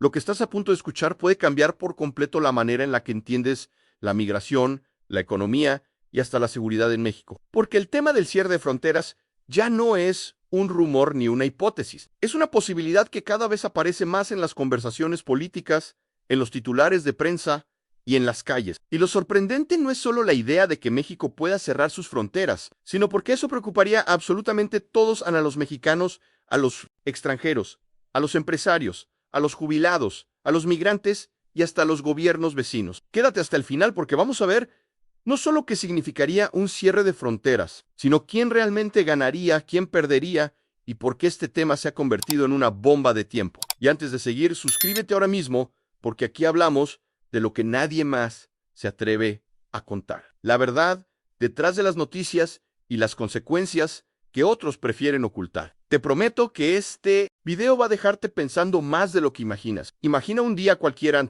Lo que estás a punto de escuchar puede cambiar por completo la manera en la que entiendes la migración, la economía y hasta la seguridad en México. Porque el tema del cierre de fronteras ya no es un rumor ni una hipótesis. Es una posibilidad que cada vez aparece más en las conversaciones políticas, en los titulares de prensa y en las calles. Y lo sorprendente no es solo la idea de que México pueda cerrar sus fronteras, sino porque eso preocuparía a absolutamente todos a los mexicanos, a los extranjeros, a los empresarios, a los jubilados, a los migrantes y hasta a los gobiernos vecinos. Quédate hasta el final porque vamos a ver no solo qué significaría un cierre de fronteras, sino quién realmente ganaría, quién perdería y por qué este tema se ha convertido en una bomba de tiempo. Y antes de seguir, suscríbete ahora mismo porque aquí hablamos de lo que nadie más se atreve a contar. La verdad detrás de las noticias y las consecuencias que otros prefieren ocultar. Te prometo que este video va a dejarte pensando más de lo que imaginas. Imagina un día cualquiera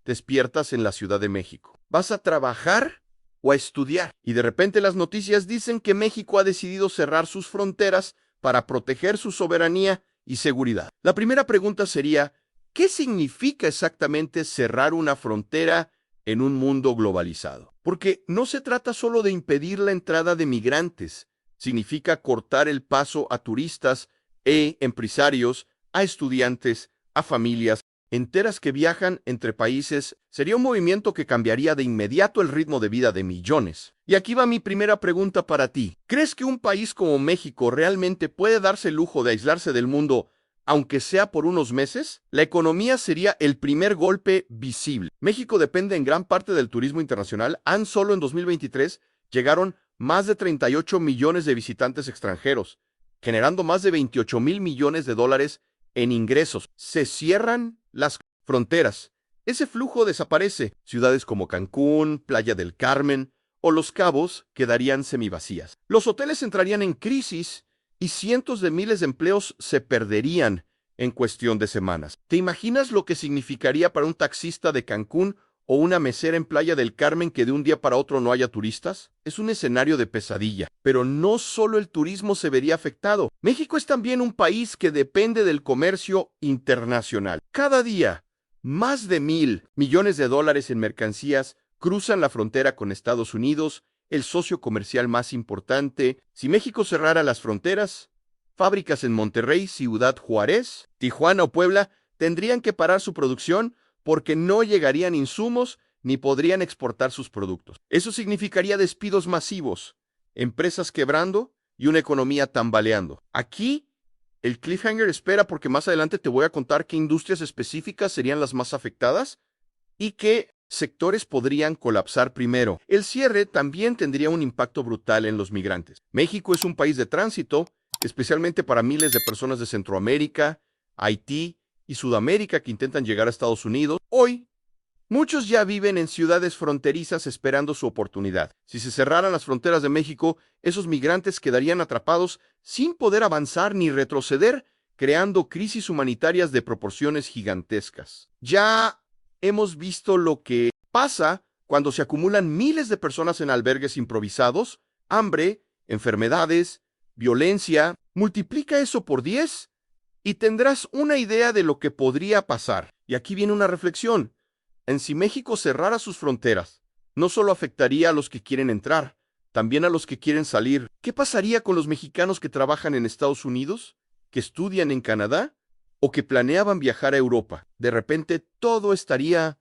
despiertas en la Ciudad de México. ¿Vas a trabajar o a estudiar? Y de repente las noticias dicen que México ha decidido cerrar sus fronteras para proteger su soberanía y seguridad. La primera pregunta sería, ¿qué significa exactamente cerrar una frontera en un mundo globalizado? Porque no se trata solo de impedir la entrada de migrantes, significa cortar el paso a turistas e empresarios, a estudiantes, a familias enteras que viajan entre países. Sería un movimiento que cambiaría de inmediato el ritmo de vida de millones. Y aquí va mi primera pregunta para ti. ¿Crees que un país como México realmente puede darse el lujo de aislarse del mundo, aunque sea por unos meses? La economía sería el primer golpe visible. México depende en gran parte del turismo internacional. Solo en 2023 llegaron más de 38 millones de visitantes extranjeros, generando más de 28,000 millones de dólares en ingresos. Se cierran las fronteras. Ese flujo desaparece. Ciudades como Cancún, Playa del Carmen o Los Cabos quedarían semivacías. Los hoteles entrarían en crisis y cientos de miles de empleos se perderían en cuestión de semanas. ¿Te imaginas lo que significaría para un taxista de Cancún o una mesera en Playa del Carmen que de un día para otro no haya turistas? Es un escenario de pesadilla. Pero no solo el turismo se vería afectado. México es también un país que depende del comercio internacional. Cada día, más de 1,000 millones de dólares en mercancías cruzan la frontera con Estados Unidos, el socio comercial más importante. Si México cerrara las fronteras, fábricas en Monterrey, Ciudad Juárez, Tijuana o Puebla tendrían que parar su producción porque no llegarían insumos ni podrían exportar sus productos. Eso significaría despidos masivos, empresas quebrando y una economía tambaleando. Aquí, el cliffhanger espera porque más adelante te voy a contar qué industrias específicas serían las más afectadas y qué sectores podrían colapsar primero. El cierre también tendría un impacto brutal en los migrantes. México es un país de tránsito, especialmente para miles de personas de Centroamérica, Haití y Sudamérica que intentan llegar a Estados Unidos. Hoy, muchos ya viven en ciudades fronterizas esperando su oportunidad. Si se cerraran las fronteras de México, esos migrantes quedarían atrapados sin poder avanzar ni retroceder, creando crisis humanitarias de proporciones gigantescas. Ya hemos visto lo que pasa cuando se acumulan miles de personas en albergues improvisados, hambre, enfermedades, violencia. Multiplica eso por 10 y tendrás una idea de lo que podría pasar. Y aquí viene una reflexión. Si México cerrara sus fronteras, no solo afectaría a los que quieren entrar, también a los que quieren salir. ¿Qué pasaría con los mexicanos que trabajan en Estados Unidos, que estudian en Canadá o que planeaban viajar a Europa? De repente todo estaría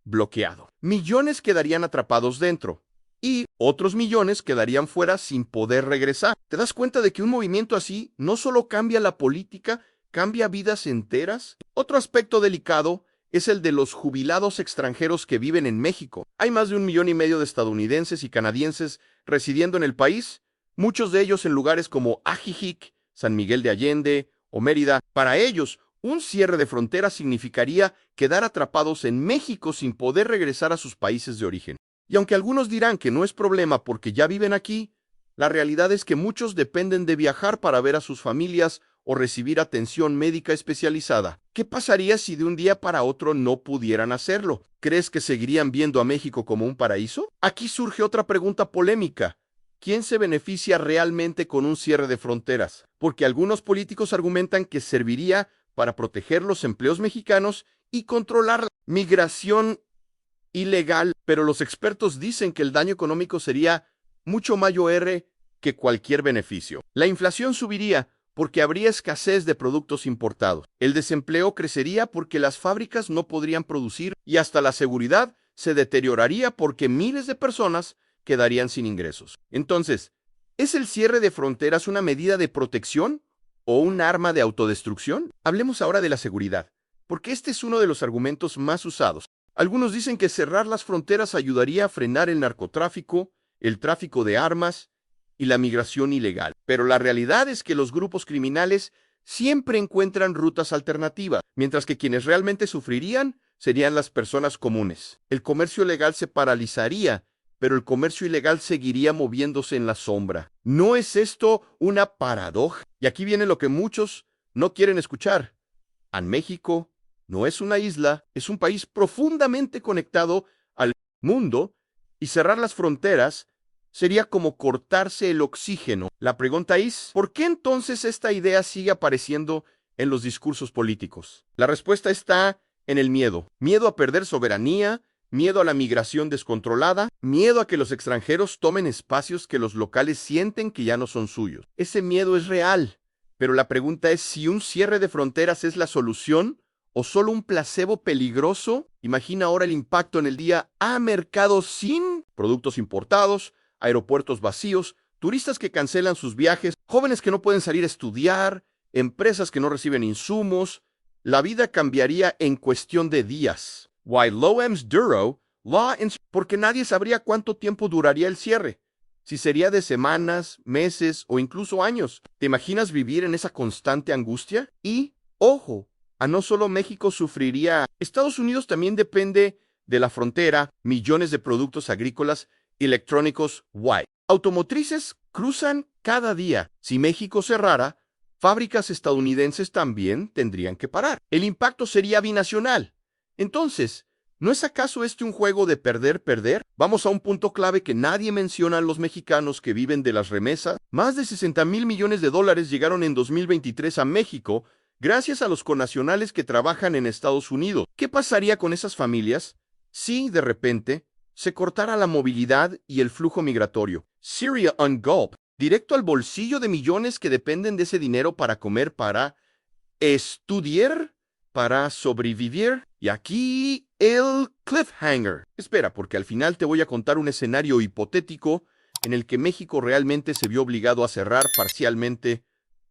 bloqueado. Millones quedarían atrapados dentro y otros millones quedarían fuera sin poder regresar. ¿Te das cuenta de que un movimiento así no solo cambia la política, cambia vidas enteras? Otro aspecto delicado es el de los jubilados extranjeros que viven en México. Hay más de 1,5 millones de estadounidenses y canadienses residiendo en el país, muchos de ellos en lugares como Ajijic, San Miguel de Allende o Mérida. Para ellos, un cierre de fronteras significaría quedar atrapados en México sin poder regresar a sus países de origen. Y aunque algunos dirán que no es problema porque ya viven aquí, la realidad es que muchos dependen de viajar para ver a sus familias o recibir atención médica especializada. ¿Qué pasaría si de un día para otro no pudieran hacerlo? ¿Crees que seguirían viendo a México como un paraíso? Aquí surge otra pregunta polémica. ¿Quién se beneficia realmente con un cierre de fronteras? Porque algunos políticos argumentan que serviría para proteger los empleos mexicanos y controlar la migración ilegal, pero los expertos dicen que el daño económico sería mucho mayor que cualquier beneficio. La inflación subiría porque habría escasez de productos importados. El desempleo crecería porque las fábricas no podrían producir y hasta la seguridad se deterioraría porque miles de personas quedarían sin ingresos. Entonces, ¿es el cierre de fronteras una medida de protección o un arma de autodestrucción? Hablemos ahora de la seguridad, porque este es uno de los argumentos más usados. Algunos dicen que cerrar las fronteras ayudaría a frenar el narcotráfico, el tráfico de armas y la migración ilegal. Pero la realidad es que los grupos criminales siempre encuentran rutas alternativas, mientras que quienes realmente sufrirían serían las personas comunes. El comercio legal se paralizaría, pero el comercio ilegal seguiría moviéndose en la sombra. ¿No es esto una paradoja? Y aquí viene lo que muchos no quieren escuchar. En México no es una isla, es un país profundamente conectado al mundo y cerrar las fronteras sería como cortarse el oxígeno. La pregunta es, ¿por qué entonces esta idea sigue apareciendo en los discursos políticos? La respuesta está en el miedo. Miedo a perder soberanía, miedo a la migración descontrolada, miedo a que los extranjeros tomen espacios que los locales sienten que ya no son suyos. Ese miedo es real, pero la pregunta es si un cierre de fronteras es la solución o solo un placebo peligroso. Imagina ahora el impacto en el día a mercados sin productos importados, aeropuertos vacíos, turistas que cancelan sus viajes, jóvenes que no pueden salir a estudiar, empresas que no reciben insumos. La vida cambiaría en cuestión de días. Why Loems Duro, porque nadie sabría cuánto tiempo duraría el cierre. Si sería de semanas, meses o incluso años. ¿Te imaginas vivir en esa constante angustia? Y, ojo, a no solo México sufriría. Estados Unidos también depende de la frontera, millones de productos agrícolas electrónicos automotrices cruzan cada día. Si México cerrara, fábricas estadounidenses también tendrían que parar. El impacto sería binacional. Entonces, ¿no es acaso este un juego de perder-perder? Vamos a un punto clave que nadie menciona: los mexicanos que viven de las remesas. Más de 60,000 millones de dólares llegaron en 2023 a México gracias a los connacionales que trabajan en Estados Unidos. ¿Qué pasaría con esas familias si, de repente, se cortara la movilidad y el flujo migratorio? Syria on Gulp, directo al bolsillo de millones que dependen de ese dinero para comer, para estudiar, para sobrevivir. Y aquí el cliffhanger. Espera, porque al final te voy a contar un escenario hipotético en el que México realmente se vio obligado a cerrar parcialmente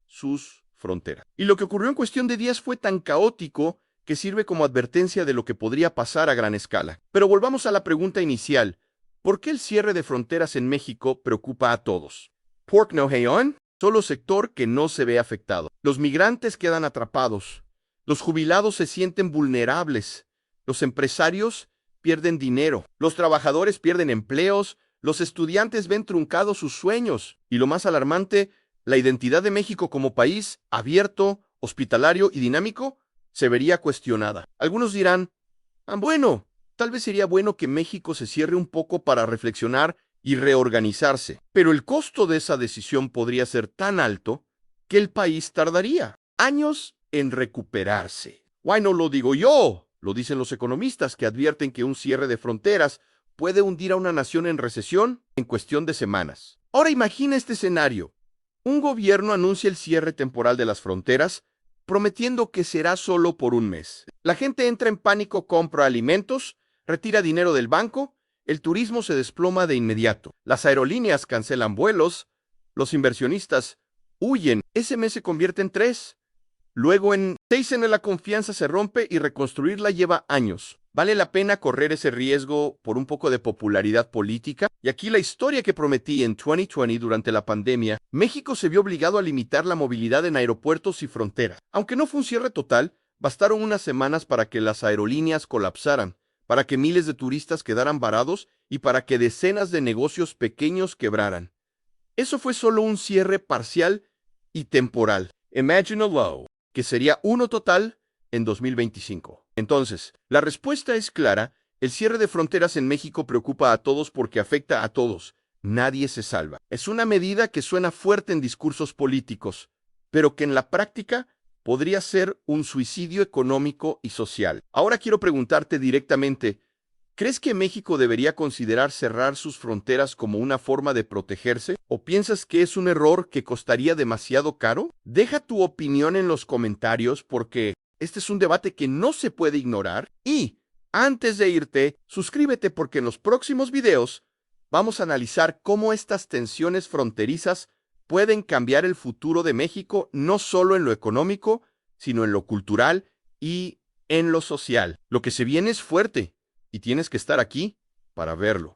sus fronteras. Y lo que ocurrió en cuestión de días fue tan caótico que sirve como advertencia de lo que podría pasar a gran escala. Pero volvamos a la pregunta inicial. ¿Por qué el cierre de fronteras en México preocupa a todos? Pork no hayon, solo sector que no se ve afectado. Los migrantes quedan atrapados. Los jubilados se sienten vulnerables. Los empresarios pierden dinero. Los trabajadores pierden empleos. Los estudiantes ven truncados sus sueños. Y lo más alarmante, la identidad de México como país abierto, hospitalario y dinámico se vería cuestionada. Algunos dirán, bueno, tal vez sería bueno que México se cierre un poco para reflexionar y reorganizarse. Pero el costo de esa decisión podría ser tan alto que el país tardaría años en recuperarse. Why no lo digo yo, lo dicen los economistas que advierten que un cierre de fronteras puede hundir a una nación en recesión en cuestión de semanas. Ahora imagina este escenario. Un gobierno anuncia el cierre temporal de las fronteras, prometiendo que será solo por un mes. La gente entra en pánico, compra alimentos, retira dinero del banco, el turismo se desploma de inmediato. Las aerolíneas cancelan vuelos, los inversionistas huyen. Ese mes se convierte en 3. Luego en 6 la confianza se rompe y reconstruirla lleva años. ¿Vale la pena correr ese riesgo por un poco de popularidad política? Y aquí la historia que prometí en 2020 durante la pandemia. México se vio obligado a limitar la movilidad en aeropuertos y fronteras. Aunque no fue un cierre total, bastaron unas semanas para que las aerolíneas colapsaran, para que miles de turistas quedaran varados y para que decenas de negocios pequeños quebraran. Eso fue solo un cierre parcial y temporal. Imagine a low, que sería uno total en 2025. Entonces, la respuesta es clara. El cierre de fronteras en México preocupa a todos porque afecta a todos. Nadie se salva. Es una medida que suena fuerte en discursos políticos, pero que en la práctica podría ser un suicidio económico y social. Ahora quiero preguntarte directamente, ¿crees que México debería considerar cerrar sus fronteras como una forma de protegerse? ¿O piensas que es un error que costaría demasiado caro? Deja tu opinión en los comentarios porque este es un debate que no se puede ignorar. Y antes de irte, suscríbete porque en los próximos videos vamos a analizar cómo estas tensiones fronterizas pueden cambiar el futuro de México no solo en lo económico, sino en lo cultural y en lo social. Lo que se viene es fuerte y tienes que estar aquí para verlo.